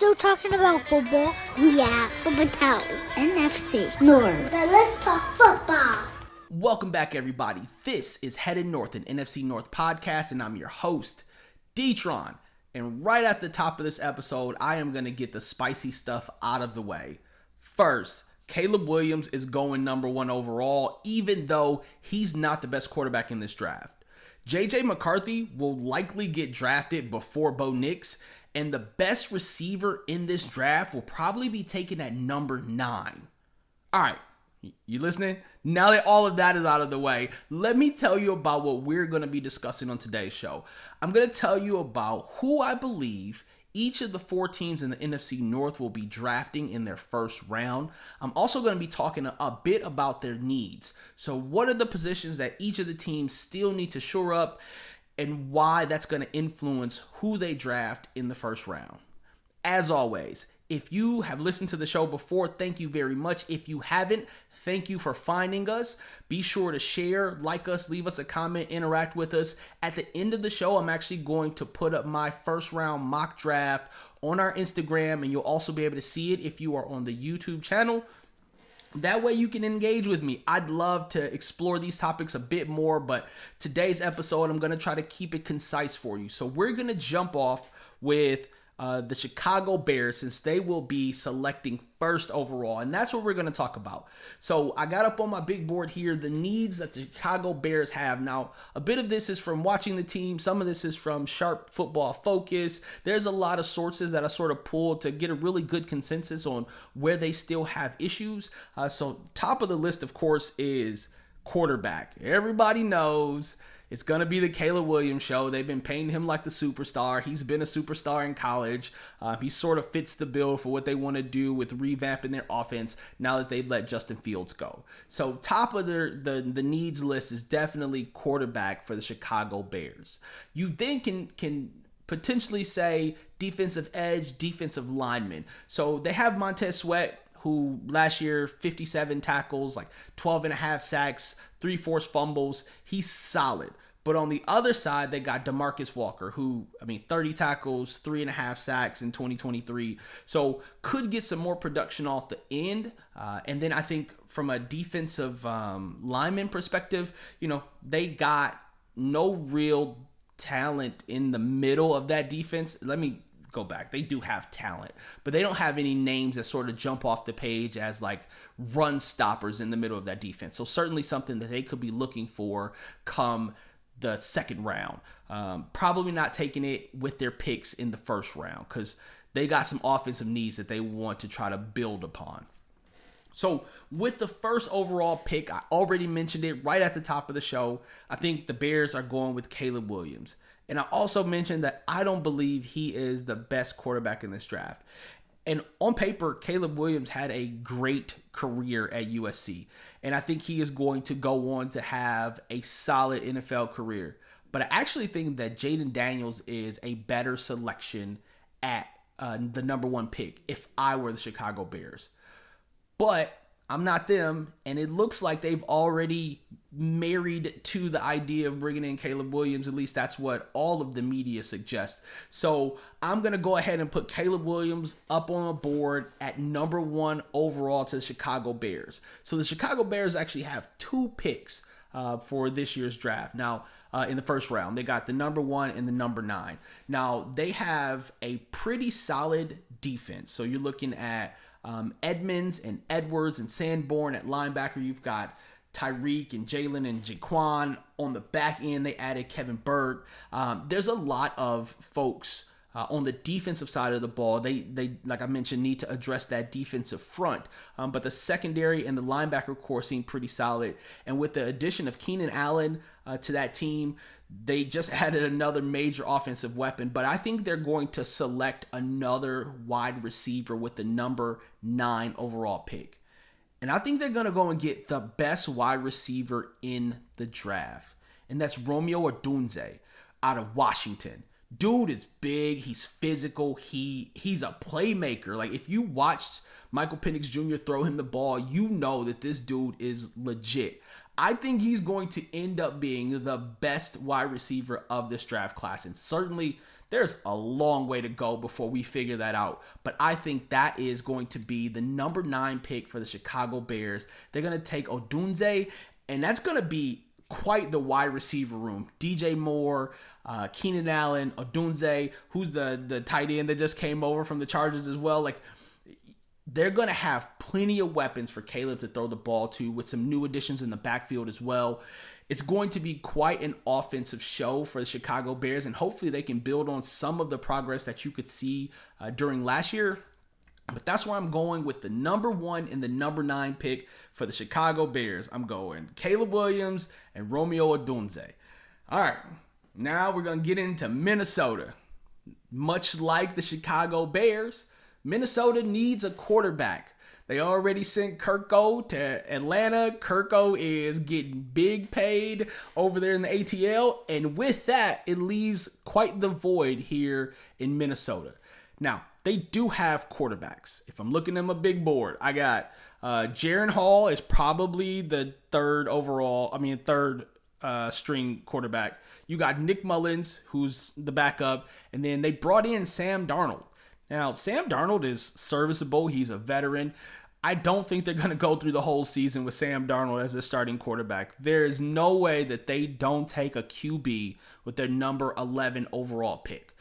still talking about football? Yeah, football. NFC North. Then let's talk football. Welcome back, everybody. This is Headed North, an NFC North podcast, and I'm your host, D-Tron. And right at the top of this episode, I am going to get the spicy stuff out of the way. First, Caleb Williams is going number one overall, even though he's not the best quarterback in this draft. J.J. McCarthy will likely get drafted before Bo Nix, and the best receiver in this draft will probably be taken at number 9. All right, you listening? Now that all of that is out of the way, let me tell you about what we're going to be discussing on today's show. I'm going to tell you about who I believe each of the 4 teams in the NFC North will be drafting in their first round. I'm also going to be talking a bit about their needs. So what are the positions that each of the teams still need to shore up, and why that's going to influence who they draft in the first round. As always, if you have listened to the show before, thank you very much. If you haven't, thank you for finding us. Be sure to share, like us, leave us a comment, interact with us. At the end of the show, I'm actually going to put up my first round mock draft on our Instagram, and you'll also be able to see it if you are on the YouTube channel. That way you can engage with me. I'd love to explore these topics a bit more, but today's episode, I'm going to try to keep it concise for you. So we're going to jump off with the Chicago Bears, since they will be selecting first overall, and that's what we're going to talk about. So I got up on my big board here the needs that the Chicago Bears have. Now, a bit of this is from watching the team. Some of this is from Sharp Football Focus. There's a lot of sources that I sort of pulled to get a really good consensus on where they still have issues. So top of the list, of course, is quarterback. Everybody knows it's going to be the Caleb Williams show. They've been painting him like the superstar. He's been a superstar in college. He sort of fits the bill for what they want to do with revamping their offense now that they've let Justin Fields go. So top of the needs list is definitely quarterback for the Chicago Bears. You then can potentially say defensive edge, defensive lineman. So they have Montez Sweat, who last year 57 tackles, like 12 and a half sacks, 3 forced fumbles. He's solid. But on the other side, they got DeMarcus Walker, who, 30 tackles, 3.5 sacks in 2023. So could get some more production off the end. And then I think from a defensive lineman perspective, they got no real talent in the middle of that defense. Let me go back. They do have talent, but they don't have any names that sort of jump off the page as like run stoppers in the middle of that defense. So certainly something that they could be looking for come the second round. Probably not taking it with their picks in the first round because they got some offensive needs that they want to try to build upon. So with the first overall pick, I already mentioned it right at the top of the show. I think the Bears are going with Caleb Williams. And I also mentioned that I don't believe he is the best quarterback in this draft. And on paper, Caleb Williams had a great career at USC. And I think he is going to go on to have a solid NFL career. But I actually think that Jaden Daniels is a better selection at the number 1 pick if I were the Chicago Bears. But I'm not them, and it looks like they've already married to the idea of bringing in Caleb Williams. At least that's what all of the media suggests. So I'm going to go ahead and put Caleb Williams up on a board at number 1 overall to the Chicago Bears. So the Chicago Bears actually have 2 picks for this year's draft. Now, in the first round, they got the number 1 and the number 9. Now, they have a pretty solid defense. So you're looking at Edmonds and Edwards and Sanborn at linebacker. You've got Tyreek and Jalen and Jaquan. On the back end, they added Kevin Byrd. There's a lot of folks on the defensive side of the ball. They like I mentioned, need to address that defensive front. But the secondary and the linebacker core seem pretty solid. And with the addition of Keenan Allen to that team, they just added another major offensive weapon. But I think they're going to select another wide receiver with the number 9 overall pick. And I think they're going to go and get the best wide receiver in the draft. And that's Romeo Odunze out of Washington. Dude is big. He's physical. He's a playmaker. Like, if you watched Michael Penix Jr. throw him the ball, you know that this dude is legit. I think he's going to end up being the best wide receiver of this draft class. And certainly There's a long way to go before we figure that out. But I think that is going to be the number 9 pick for the Chicago Bears. They're going to take Odunze, and that's going to be quite the wide receiver room. DJ Moore, Keenan Allen, Odunze, who's the tight end that just came over from the Chargers as well. Like, they're going to have plenty of weapons for Caleb to throw the ball to, with some new additions in the backfield as well. It's going to be quite an offensive show for the Chicago Bears, and hopefully they can build on some of the progress that you could see during last year. But that's where I'm going with the number 1 and the number 9 pick for the Chicago Bears. I'm going Caleb Williams and Romeo Odunze. All right, now we're going to get into Minnesota. Much like the Chicago Bears, Minnesota needs a quarterback. They already sent Kirko to Atlanta. Kirko is getting big paid over there in the ATL. And with that, it leaves quite the void here in Minnesota. Now, they do have quarterbacks. If I'm looking at my big board, I got Jaron Hall is probably the third string quarterback. You got Nick Mullins, who's the backup. And then they brought in Sam Darnold. Now, Sam Darnold is serviceable. He's a veteran. I don't think they're going to go through the whole season with Sam Darnold as their starting quarterback. There is no way that they don't take a QB with their number 11 overall pick.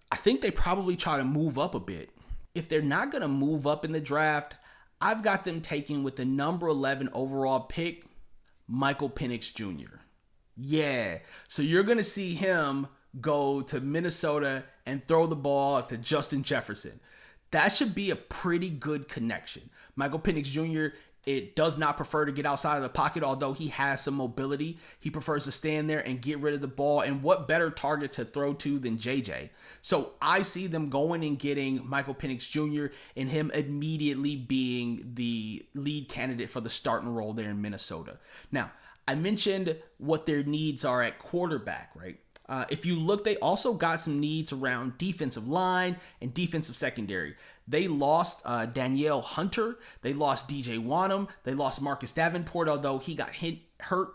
I think they probably try to move up a bit. If they're not going to move up in the draft, I've got them taking with the number 11 overall pick, Michael Penix Jr. Yeah, so you're going to see him go to Minnesota and throw the ball to Justin Jefferson. That should be a pretty good connection. Michael Penix Jr., it does not prefer to get outside of the pocket, although he has some mobility. He prefers to stand there and get rid of the ball. And what better target to throw to than JJ? So I see them going and getting Michael Penix Jr. and him immediately being the lead candidate for the starting role there in Minnesota. Now, I mentioned what their needs are at quarterback, right? If you look, they also got some needs around defensive line and defensive secondary. They lost Danielle Hunter. They lost DJ Wanham. They lost Marcus Davenport, although he got hurt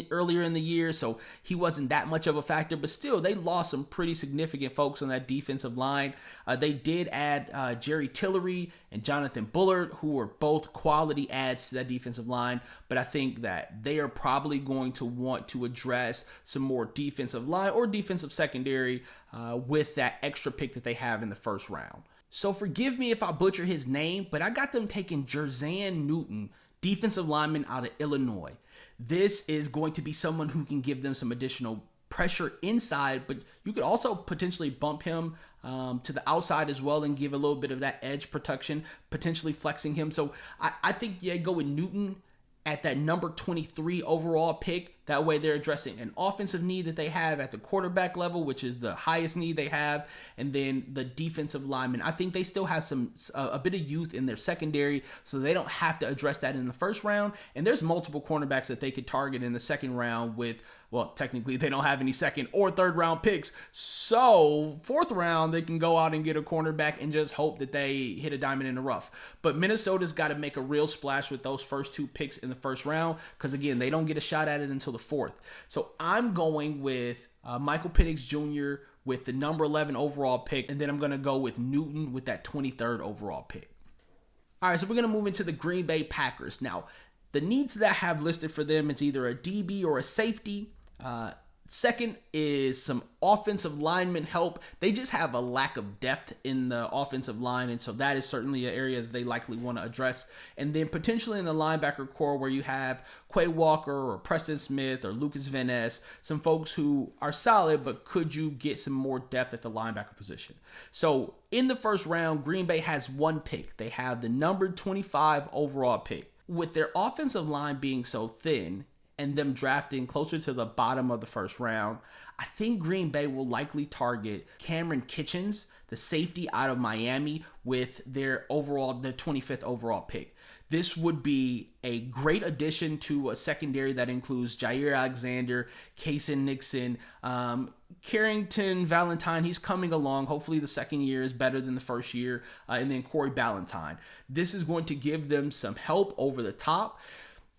earlier in the year, so he wasn't that much of a factor. But still, they lost some pretty significant folks on that defensive line. They did add Jerry Tillery and Jonathan Bullard, who were both quality adds to that defensive line. But I think that they are probably going to want to address some more defensive line or defensive secondary with that extra pick that they have in the first round. So forgive me if I butcher his name, but I got them taking Jerzan Newton, defensive lineman out of Illinois. This is going to be someone who can give them some additional pressure inside, but you could also potentially bump him to the outside as well and give a little bit of that edge protection, potentially flexing him. So I think go with Newton at that number 23 overall pick. That way they're addressing an offensive need that they have at the quarterback level, which is the highest need they have, and then the defensive lineman. I think they still have a bit of youth in their secondary, so they don't have to address that in the first round. And there's multiple cornerbacks that they could target in the second round with, well, technically they don't have any second or third round picks. So fourth round, they can go out and get a cornerback and just hope that they hit a diamond in the rough. But Minnesota's got to make a real splash with those first 2 picks in the first round, because again, they don't get a shot at it until the fourth. So I'm going with Michael Penix Jr. with the number 11 overall pick, and then I'm going to go with Newton with that 23rd overall pick. All right, so we're going to move into the Green Bay Packers. Now, the needs that I have listed for them is either a DB or a safety. Second is some offensive lineman help. They just have a lack of depth in the offensive line, and so that is certainly an area that they likely want to address. And then potentially in the linebacker core, where you have Quay Walker or Preston Smith or Lucas Van Ness, some folks who are solid, but could you get some more depth at the linebacker position? So in the first round, Green Bay has 1 pick. They have the number 25 overall pick. With their offensive line being so thin, and them drafting closer to the bottom of the first round, I think Green Bay will likely target Cameron Kitchens, the safety out of Miami, with their 25th overall pick. This would be a great addition to a secondary that includes Jair Alexander, Kaysen Nixon, Carrington Valentine. He's coming along. Hopefully the second year is better than the first year. And then Corey Ballantyne. This is going to give them some help over the top.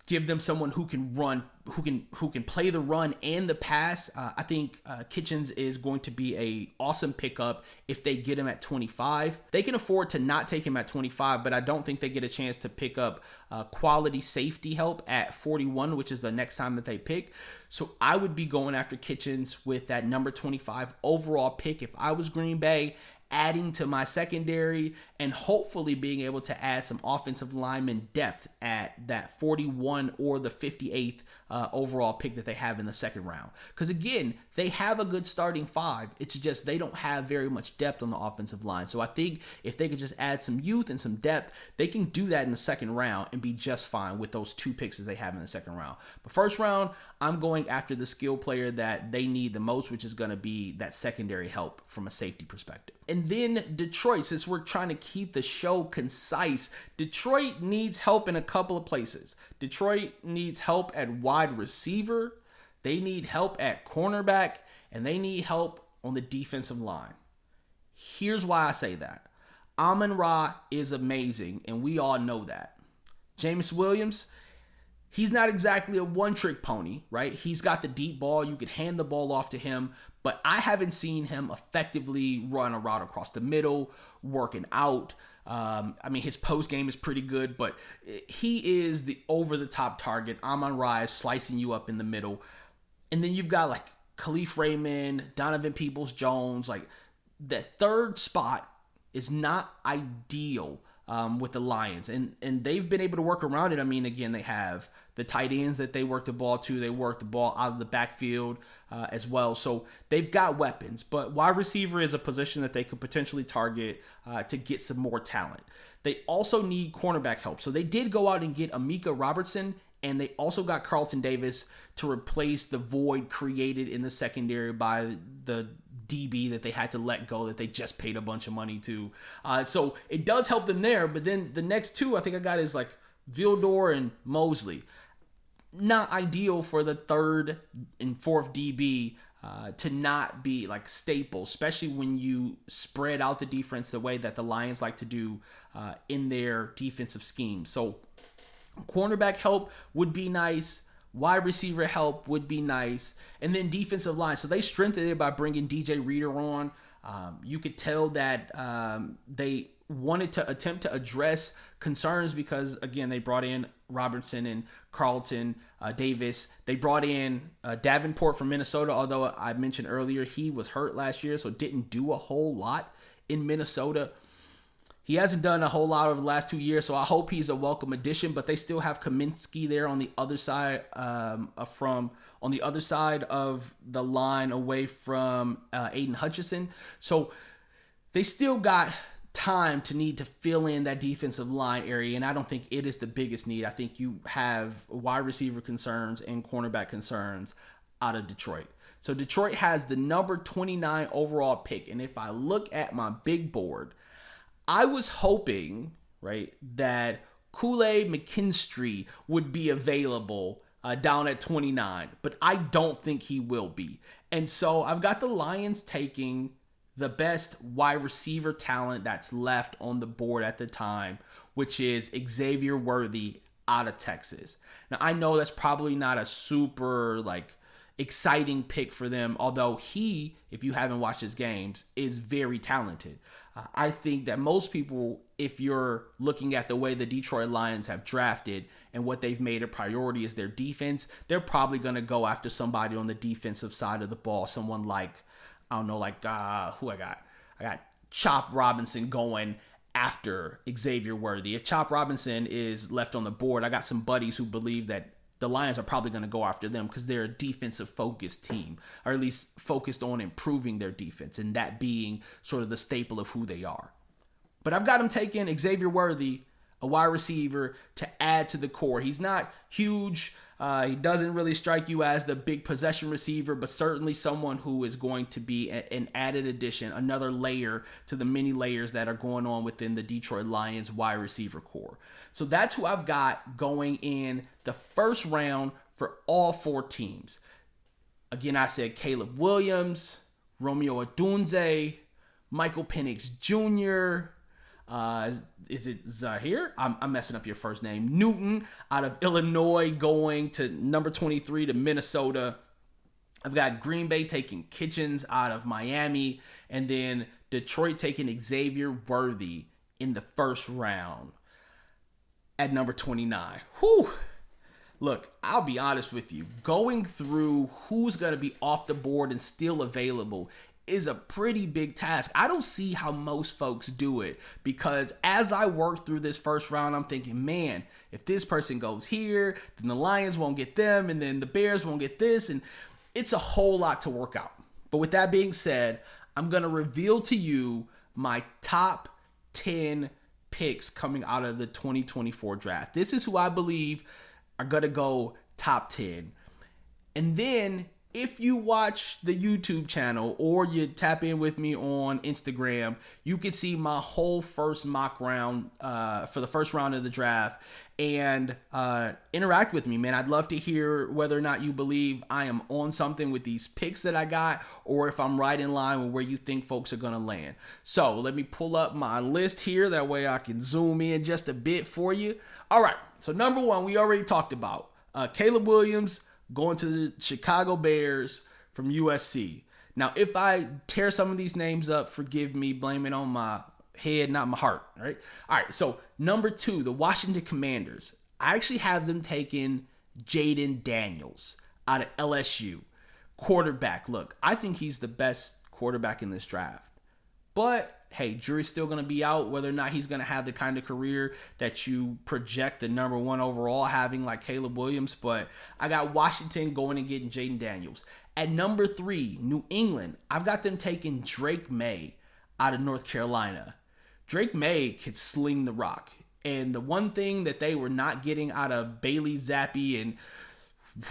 give them someone who can run, who can play the run and the pass. I think Kitchens is going to be a awesome pickup if they get him at 25. They can afford to not take him at 25, but I don't think they get a chance to pick up quality safety help at 41, which is the next time that they pick. So I would be going after Kitchens with that number 25 overall pick if I was Green Bay, adding to my secondary and hopefully being able to add some offensive lineman depth at that 41 or the 58th overall pick that they have in the second round. Because again, they have a good starting five. It's just they don't have very much depth on the offensive line. So I think if they could just add some youth and some depth, they can do that in the second round and be just fine with those two picks that they have in the second round. But first round, I'm going after the skill player that they need the most, which is going to be that secondary help from a safety perspective. And then Detroit, since we're trying to keep the show concise, Detroit needs help in a couple of places. Detroit needs help at wide receiver, they need help at cornerback, and they need help on the defensive line. Here's why I say that. Amon-Ra is amazing, and we all know that. Jameis Williams, he's not exactly a one-trick pony, right? He's got the deep ball. You could hand the ball off to him, but I haven't seen him effectively run a route across the middle, working out. His post game is pretty good, but he is the over-the-top target. Amon-Ra is slicing you up in the middle. And then you've got like Khalif Raymond, Donovan Peoples-Jones. Like that third spot is not ideal with the Lions, and they've been able to work around it. I mean, again, they have the tight ends that they work the ball to. They work the ball out of the backfield as well. So they've got weapons, but wide receiver is a position that they could potentially target to get some more talent. They also need cornerback help. So they did go out and get Amika Robertson, and they also got Carlton Davis to replace the void created in the secondary by the DB that they had to let go, that they just paid a bunch of money to. So it does help them there. But then the next two I think I got is like Vildor and Mosley. Not ideal for the third and fourth DB to not be like staples, especially when you spread out the defense the way that the Lions like to do in their defensive scheme. So cornerback help would be nice. Wide receiver help would be nice. And then defensive line. So they strengthened it by bringing DJ Reader on. You could tell that they wanted to attempt to address concerns because, again, they brought in Robertson and Carlton Davis. They brought in Davenport from Minnesota, although I mentioned earlier he was hurt last year, so didn't do a whole lot in Minnesota. He hasn't done a whole lot over the last 2 years, so I hope he's a welcome addition. But they still have Kaminsky there on the other side, on the other side of the line, away from Aiden Hutchinson. So they still got time to need to fill in that defensive line area, and I don't think it is the biggest need. I think you have wide receiver concerns and cornerback concerns out of Detroit. So Detroit has the number 29 overall pick, and if I look at my big board, I was hoping, right, that Kool-Aid McKinstry would be available down at 29, but I don't think he will be. And so I've got the Lions taking the best wide receiver talent that's left on the board at the time, which is Xavier Worthy out of Texas. Now, I know that's probably not a super, exciting pick for them, although he, if you haven't watched his games, is very talented. I think that most people, if you're looking at the way the Detroit Lions have drafted and what they've made a priority is their defense, they're probably going to go after somebody on the defensive side of the ball, someone like, who I got? I got Chop Robinson going after Xavier Worthy. If Chop Robinson is left on the board, I got some buddies who believe that the Lions are probably going to go after them because they're a defensive-focused team, or at least focused on improving their defense, and that being sort of the staple of who they are. But I've got him taking Xavier Worthy, a wide receiver, to add to the core. He's not huge. He doesn't really strike you as the big possession receiver, but certainly someone who is going to be an added addition, another layer to the many layers that are going on within the Detroit Lions wide receiver core. So that's who I've got going in the first round for all four teams. Again, I said Caleb Williams, Romeo Odunze, Michael Penix Jr., Is it Zahir? I'm messing up your first name. Newton out of Illinois going to number 23 to Minnesota. I've got Green Bay taking Kitchens out of Miami, and then Detroit taking Xavier Worthy in the first round at number 29. Whew. Look, I'll be honest with you. Going through who's going to be off the board and still available is a pretty big task. I don't see how most folks do it, because as I work through this first round, I'm thinking, man, if this person goes here, then the Lions won't get them, and then the Bears won't get this, and it's a whole lot to work out. But with that being said, I'm going to reveal to you my top 10 picks coming out of the 2024 draft. This is who I believe are going to go top 10. And then if you watch the YouTube channel or you tap in with me on Instagram, you can see my whole first mock round for the first round of the draft and interact with me, man. I'd love to hear whether or not you believe I am on something with these picks that I got, or if I'm right in line with where you think folks are going to land. So let me pull up my list here. That way I can zoom in just a bit for you. All right. So number one, we already talked about Caleb Williams going to the Chicago Bears from USC. Now, if I tear some of these names up, forgive me, blame it on my head, not my heart, right? All right, so number two, the Washington Commanders. I actually have them taking Jaden Daniels out of LSU. Quarterback, look, I think he's the best quarterback in this draft. But hey, jury's still going to be out whether or not he's going to have the kind of career that you project the number one overall having, like Caleb Williams. But I got Washington going and getting Jaden Daniels. At number three, New England, I've got them taking Drake May out of North Carolina. Drake May could sling the rock. And the one thing that they were not getting out of Bailey Zappi and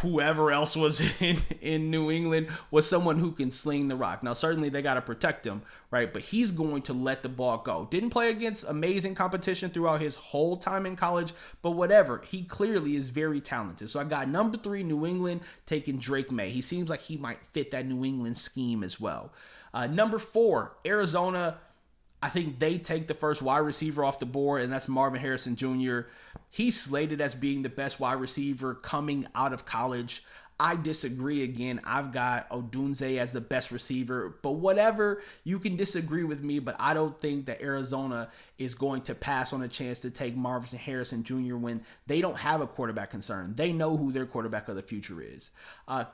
whoever else was in New England was someone who can sling the rock. Now, certainly they got to protect him, right? But he's going to let the ball go. Didn't play against amazing competition throughout his whole time in college, but whatever. He clearly is very talented. So I got number three, New England, taking Drake May. He seems like he might fit that New England scheme as well. Number four, Arizona. I think they take the first wide receiver off the board, and that's Marvin Harrison Jr. He's slated as being the best wide receiver coming out of college. I disagree again. I've got Odunze as the best receiver, but whatever, you can disagree with me, but I don't think that Arizona is going to pass on a chance to take Marvin Harrison Jr. when they don't have a quarterback concern. They know who their quarterback of the future is.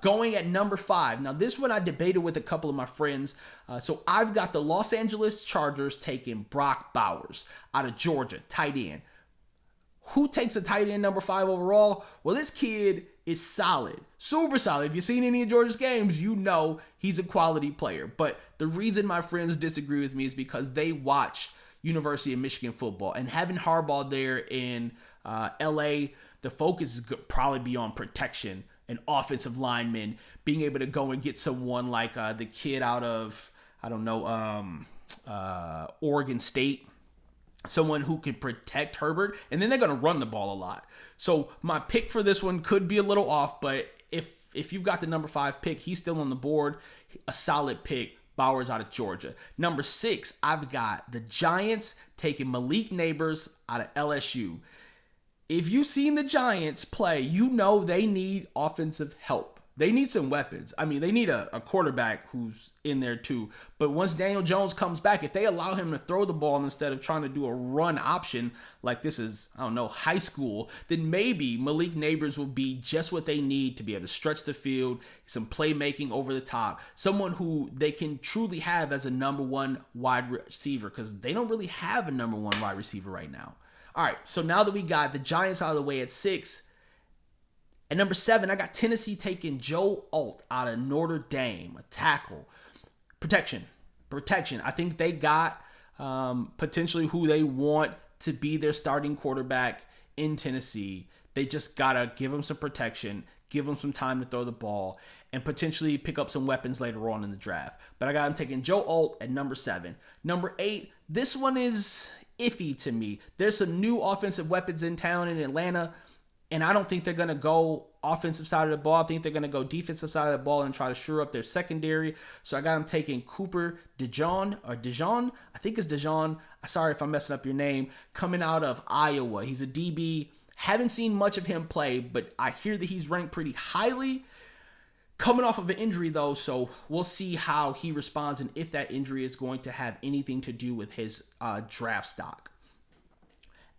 Going at number five. Now, this one I debated with a couple of my friends. So I've got the Los Angeles Chargers taking Brock Bowers out of Georgia, tight end. Who takes a tight end number 5 overall? Well, this kid is solid, super solid. If you've seen any of Georgia's games, you know he's a quality player. But the reason my friends disagree with me is because they watch University of Michigan football, and having Harbaugh there in LA, the focus is probably be on protection and offensive linemen, being able to go and get someone like the kid out of, Oregon State. Someone who can protect Herbert, and then they're going to run the ball a lot. So my pick for this one could be a little off, but if you've got the number 5 pick, he's still on the board. A solid pick, Bowers out of Georgia. Number 6, I've got the Giants taking Malik Neighbors out of LSU. If you've seen the Giants play, you know they need offensive help. They need some weapons. I mean, they need a quarterback who's in there too. But once Daniel Jones comes back, if they allow him to throw the ball instead of trying to do a run option like this is, high school, then maybe Malik Neighbors will be just what they need to be able to stretch the field, some playmaking over the top, someone who they can truly have as a number 1 wide receiver, because they don't really have a number 1 wide receiver right now. All right, so now that we got the Giants out of the way at 6, at number 7, I got Tennessee taking Joe Alt out of Notre Dame, a tackle. Protection. I think they got potentially who they want to be their starting quarterback in Tennessee. They just got to give him some protection, give him some time to throw the ball, and potentially pick up some weapons later on in the draft. But I got him taking Joe Alt at number 7. Number 8, this one is iffy to me. There's some new offensive weapons in town in Atlanta, and I don't think they're going to go offensive side of the ball. I think they're going to go defensive side of the ball and try to shore up their secondary. So I got him taking Cooper DeJean. I think it's DeJean. Sorry if I'm messing up your name. Coming out of Iowa. He's a DB. Haven't seen much of him play, but I hear that he's ranked pretty highly. Coming off of an injury, though, so we'll see how he responds and if that injury is going to have anything to do with his draft stock.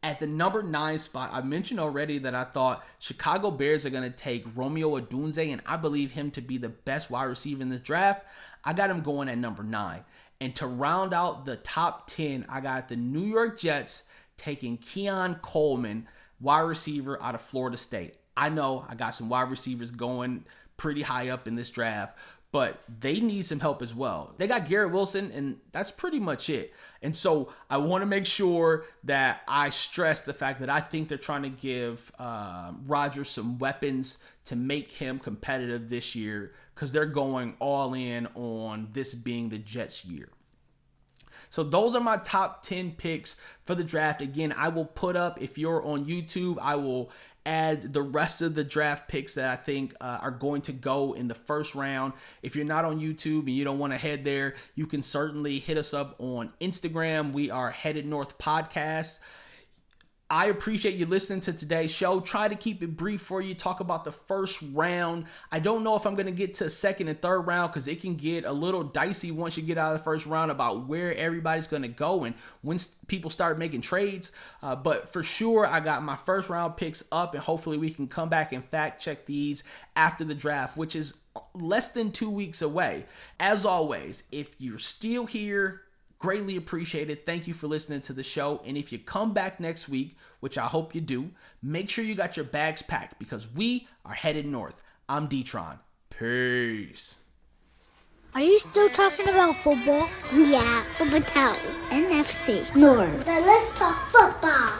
At the number 9 spot, I mentioned already that I thought Chicago Bears are going to take Romeo Odunze, and I believe him to be the best wide receiver in this draft. I got him going at number 9. And to round out the top 10, I got the New York Jets taking Keon Coleman, wide receiver out of Florida State. I know I got some wide receivers going pretty high up in this draft, but they need some help as well. They got Garrett Wilson, and that's pretty much it. And so I want to make sure that I stress the fact that I think they're trying to give Rodgers some weapons to make him competitive this year because they're going all in on this being the Jets' year. So those are my top 10 picks for the draft. Again, I will put up, if you're on YouTube, I will add the rest of the draft picks that I think are going to go in the first round. If you're not on YouTube and you don't want to head there, you can certainly hit us up on Instagram. We are Headed North Podcast. I appreciate you listening to today's show. Try to keep it brief for you. Talk about the first round. I don't know if I'm going to get to second and third round because it can get a little dicey once you get out of the first round about where everybody's going to go and when people start making trades. But for sure, I got my first round picks up, and hopefully we can come back and fact check these after the draft, which is less than 2 weeks away. As always, if you're still here, greatly appreciated. Thank you for listening to the show. And if you come back next week, which I hope you do, make sure you got your bags packed because we are headed north. I'm D-Tron. Peace. Are you still talking about football? Yeah, but NFC North. Then let's talk football.